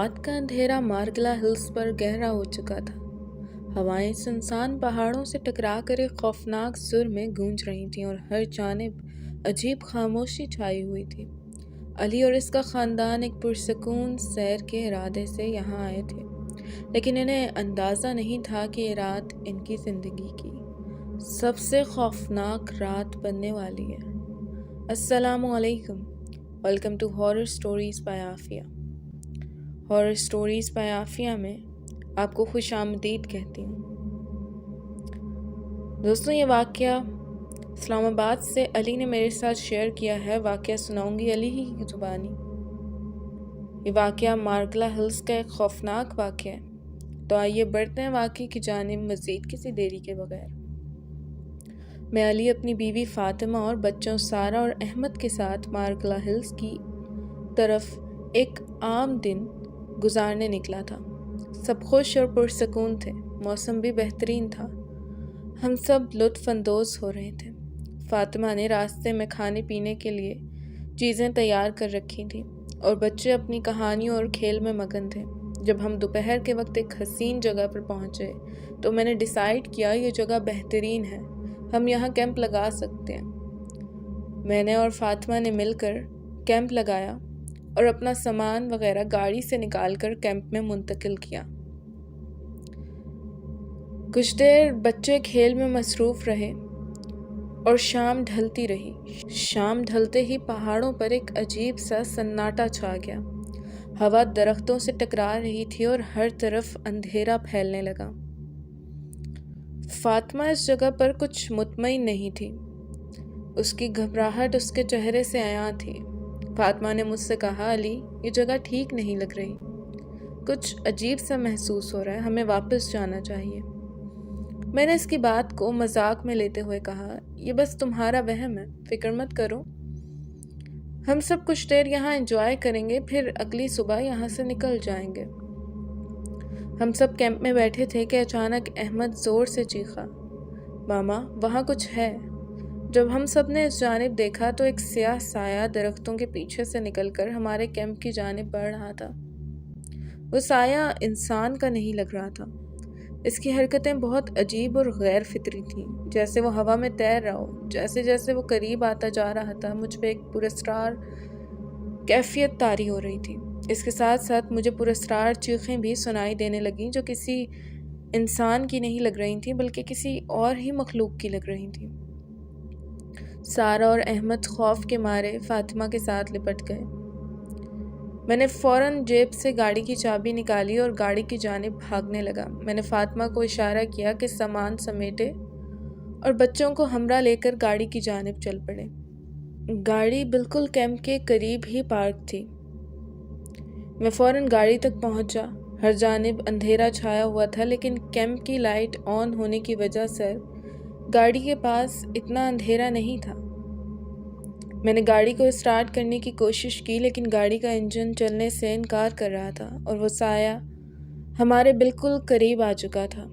रात का अंधेरा मार्गला हिल्स पर गहरा हो चुका था। हवाएं सुनसान पहाड़ों से टकरा कर एक खौफनाक सुर में गूंज रही थीं और हर जानिब अजीब खामोशी छाई हुई थी। अली और इसका ख़ानदान एक पुरसकून सैर के इरादे से यहाँ आए थे, लेकिन इन्हें अंदाज़ा नहीं था कि ये रात इनकी ज़िंदगी की सबसे खौफनाक रात बनने वाली है। अस्सलामु अलैकुम, welcome to horror stories by Afia. Horror stories by Afia में आपको खुश आमदीद कहती हूँ। दोस्तों, ये वाक़या इस्लामाबाद से अली ने मेरे साथ शेयर किया है। वाक़या सुनाऊंगी अली ही की ज़ुबानी। ये वाक़या मार्गला हिल्स का एक खौफनाक वाक़या है। तो आइए बढ़ते हैं वाक़ये की जानिब मज़ीद किसी देरी के बगैर। मैं अली अपनी बीवी फ़ातिमा और बच्चों सारा और अहमद के साथ मार्गला हिल्स की तरफ एक आम दिन गुजारने निकला था। सब खुश और पुरसकून थे, मौसम भी बेहतरीन था। हम सब लुत्फ़ अंदोज़ हो रहे थे। फ़ातिमा ने रास्ते में खाने पीने के लिए चीज़ें तैयार कर रखी थीं और बच्चे अपनी कहानियों और खेल में मगन थे। जब हम दोपहर के वक्त एक हसीन जगह पर पहुँचे तो मैंने डिसाइड किया ये जगह बेहतरीन है, हम यहाँ कैंप लगा सकते हैं। मैंने और फ़ातिमा ने मिलकर कैंप लगाया और अपना सामान वगैरह गाड़ी से निकालकर कैंप में मुंतकिल किया। कुछ देर बच्चे खेल में मसरूफ़ रहे और शाम ढलती रही। शाम ढलते ही पहाड़ों पर एक अजीब सा सन्नाटा छा गया। हवा दरख्तों से टकरा रही थी और हर तरफ अंधेरा फैलने लगा। फ़ातिमा इस जगह पर कुछ मुतमईन नहीं थी। उसकी घबराहट उसके चेहरे से आया थी। फ़ातिमा ने मुझसे कहा, अली, ये जगह ठीक नहीं लग रही, कुछ अजीब सा महसूस हो रहा है, हमें वापस जाना चाहिए। मैंने इसकी बात को मजाक में लेते हुए कहा, ये बस तुम्हारा वहम है, फिक्र मत करो, हम सब कुछ देर यहाँ एंजॉय करेंगे, फिर अगली सुबह यहाँ से निकल जाएंगे। हम सब कैंप में बैठे थे कि अचानक अहमद ज़ोर से चीखा, मामा, वहाँ कुछ है। जब हम सब ने इस जानिब देखा तो एक स्याह साया दरख्तों के पीछे से निकलकर हमारे कैंप की जानिब बढ़ रहा था। वो साया इंसान का नहीं लग रहा था। इसकी हरकतें बहुत अजीब और गैर फितरी थीं, जैसे वो हवा में तैर रहा हो। जैसे जैसे वो करीब आता जा रहा था, मुझ पे एक पुरस्कार कैफियत तारी हो रही थी। इसके साथ साथ मुझे पुरस्कार चीखें भी सुनाई देने लगीं, जो किसी इंसान की नहीं लग रही थी बल्कि किसी और ही मखलूक की लग रही थी। सारा और अहमद खौफ के मारे फ़ातिमा के साथ लिपट गए। मैंने फ़ौरन जेब से गाड़ी की चाबी निकाली और गाड़ी की जानिब भागने लगा। मैंने फ़ातिमा को इशारा किया कि सामान समेटे और बच्चों को हमरा लेकर गाड़ी की जानिब चल पड़े। गाड़ी बिल्कुल कैंप के करीब ही पार्क थी। मैं फ़ौरन गाड़ी तक पहुंचा। हर जानिब अंधेरा छाया हुआ था, लेकिन कैंप की लाइट ऑन होने की वजह से गाड़ी के पास इतना अंधेरा नहीं था। मैंने गाड़ी को स्टार्ट करने की कोशिश की, लेकिन गाड़ी का इंजन चलने से इनकार कर रहा था और वो साया हमारे बिल्कुल करीब आ चुका था।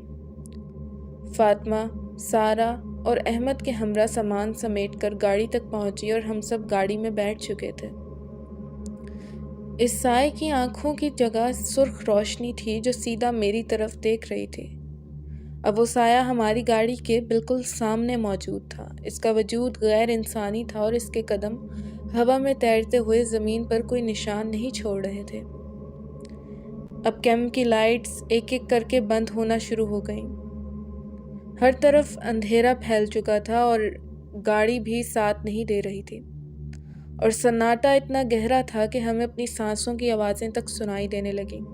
फ़ातिमा, सारा और अहमद के हमरा सामान समेटकर गाड़ी तक पहुंची और हम सब गाड़ी में बैठ चुके थे। इस साए की आंखों की जगह सुर्ख रोशनी थी जो सीधा मेरी तरफ देख रही थी। अब वो साया हमारी गाड़ी के बिल्कुल सामने मौजूद था। इसका वजूद गैर इंसानी था और इसके कदम हवा में तैरते हुए ज़मीन पर कोई निशान नहीं छोड़ रहे थे। अब कैंप की लाइट्स एक एक करके बंद होना शुरू हो गईं। हर तरफ अंधेरा फैल चुका था और गाड़ी भी साथ नहीं दे रही थी और सन्नाटा इतना गहरा था कि हमें अपनी सांसों की आवाज़ें तक सुनाई देने लगीं।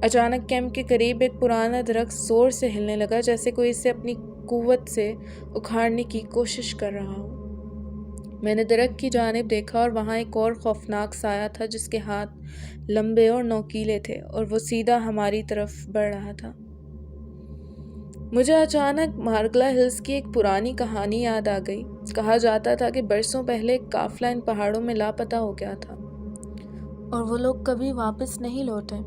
अचानक कैंप के करीब एक पुराना दरख्त जोर से हिलने लगा, जैसे कोई इसे अपनी कुव्वत से उखाड़ने की कोशिश कर रहा हो। मैंने दरख्त की जानिब देखा और वहाँ एक और खौफनाक साया था जिसके हाथ लंबे और नोकीले थे और वो सीधा हमारी तरफ बढ़ रहा था। मुझे अचानक मार्गला हिल्स की एक पुरानी कहानी याद आ गई। कहा जाता था कि बरसों पहले एक काफिला इन पहाड़ों में लापता हो गया था और वो लोग कभी वापस नहीं लौटे।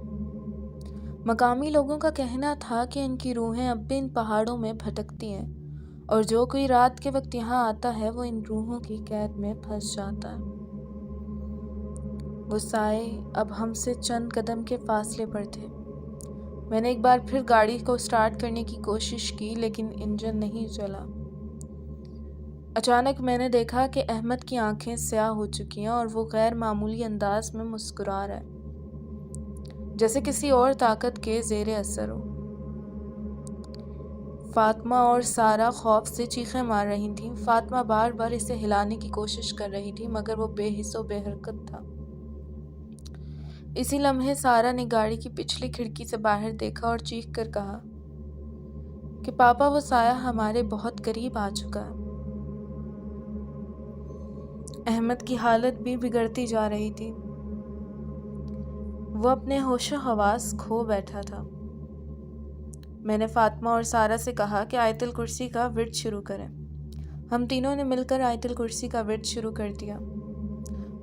मकामी लोगों का कहना था कि इनकी रूहें अब भी इन पहाड़ों में भटकती हैं और जो कोई रात के वक्त यहाँ आता है वो इन रूहों की कैद में फंस जाता है। وہ سائے اب ہم سے چند قدم کے فاصلے پر تھے۔ میں نے ایک بار پھر گاڑی کو سٹارٹ کرنے کی کوشش کی لیکن انجن نہیں چلا۔ اچانک میں نے دیکھا کہ احمد کی آنکھیں سیاہ ہو چکی ہیں اور وہ غیر معمولی انداز میں مسکرا رہا ہے، جیسے کسی اور طاقت کے زیر اثر ہو۔ فاطمہ اور سارہ خوف سے چیخیں مار رہی تھیں۔ فاطمہ بار بار اسے ہلانے کی کوشش کر رہی تھی مگر وہ بے حس و بے حرکت تھا۔ اسی لمحے سارہ نے گاڑی کی پچھلی کھڑکی سے باہر دیکھا اور چیخ کر کہا کہ پاپا، وہ سایہ ہمارے بہت قریب آ چکا ہے۔ احمد کی حالت بھی بگڑتی جا رہی تھی۔ وہ اپنے ہوش و حواس کھو بیٹھا تھا۔ میں نے فاطمہ اور سارہ سے کہا کہ آیت الکرسی کا ورد شروع کریں۔ ہم تینوں نے مل کر آیت الکرسی کا ورد شروع کر دیا۔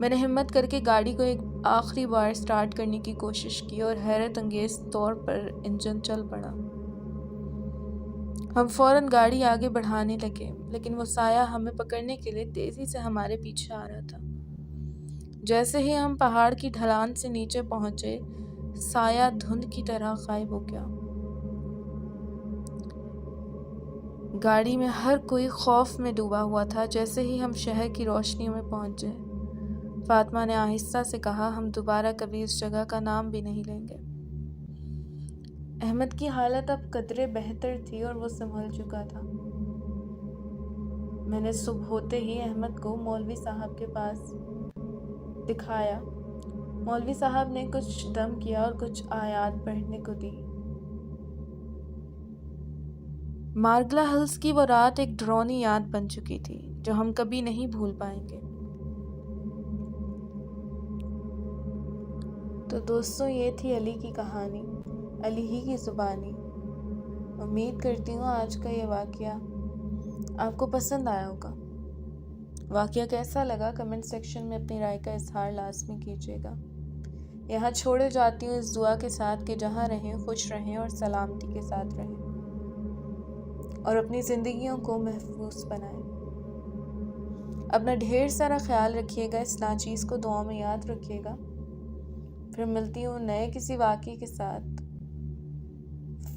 میں نے ہمت کر کے گاڑی کو ایک آخری بار سٹارٹ کرنے کی کوشش کی اور حیرت انگیز طور پر انجن چل پڑا۔ ہم فوراً گاڑی آگے بڑھانے لگے لیکن وہ سایہ ہمیں پکڑنے کے لیے تیزی سے ہمارے پیچھے آ رہا تھا۔ جیسے ہی ہم پہاڑ کی ڈھلان سے نیچے پہنچے، سایہ دھند کی طرح غائب ہو گیا۔ گاڑی میں ہر کوئی خوف میں ڈوبا ہوا تھا۔ جیسے ہی ہم شہر کی روشنیوں میں پہنچے، فاطمہ نے آہستہ سے کہا، ہم دوبارہ کبھی اس جگہ کا نام بھی نہیں لیں گے۔ احمد کی حالت اب قدرے بہتر تھی اور وہ سنبھل چکا تھا۔ میں نے صبح ہوتے ہی احمد کو مولوی صاحب کے پاس دکھایا۔ مولوی صاحب نے کچھ دم کیا اور کچھ آیات پڑھنے کو دی۔ مارگلا ہلز کی وہ رات ایک ڈراؤنی یاد بن چکی تھی جو ہم کبھی نہیں بھول پائیں گے۔ تو دوستوں، یہ تھی علی کی کہانی، علی ہی کی زبانی۔ امید کرتی ہوں آج کا یہ واقعہ آپ کو پسند آیا ہوگا۔ واقعہ کیسا لگا کمنٹ سیکشن میں اپنی رائے کا اظہار لازمی کیجیے گا۔ یہاں چھوڑے جاتی ہوں اس دعا کے ساتھ کہ جہاں رہیں خوش رہیں اور سلامتی کے ساتھ رہیں اور اپنی زندگیوں کو محفوظ بنائیں۔ اپنا ڈھیر سارا خیال رکھیے گا، اس ناچیز کو دعاؤں میں یاد رکھیے گا۔ پھر ملتی ہوں نئے کسی واقعے کے ساتھ۔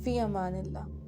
فی امان اللہ۔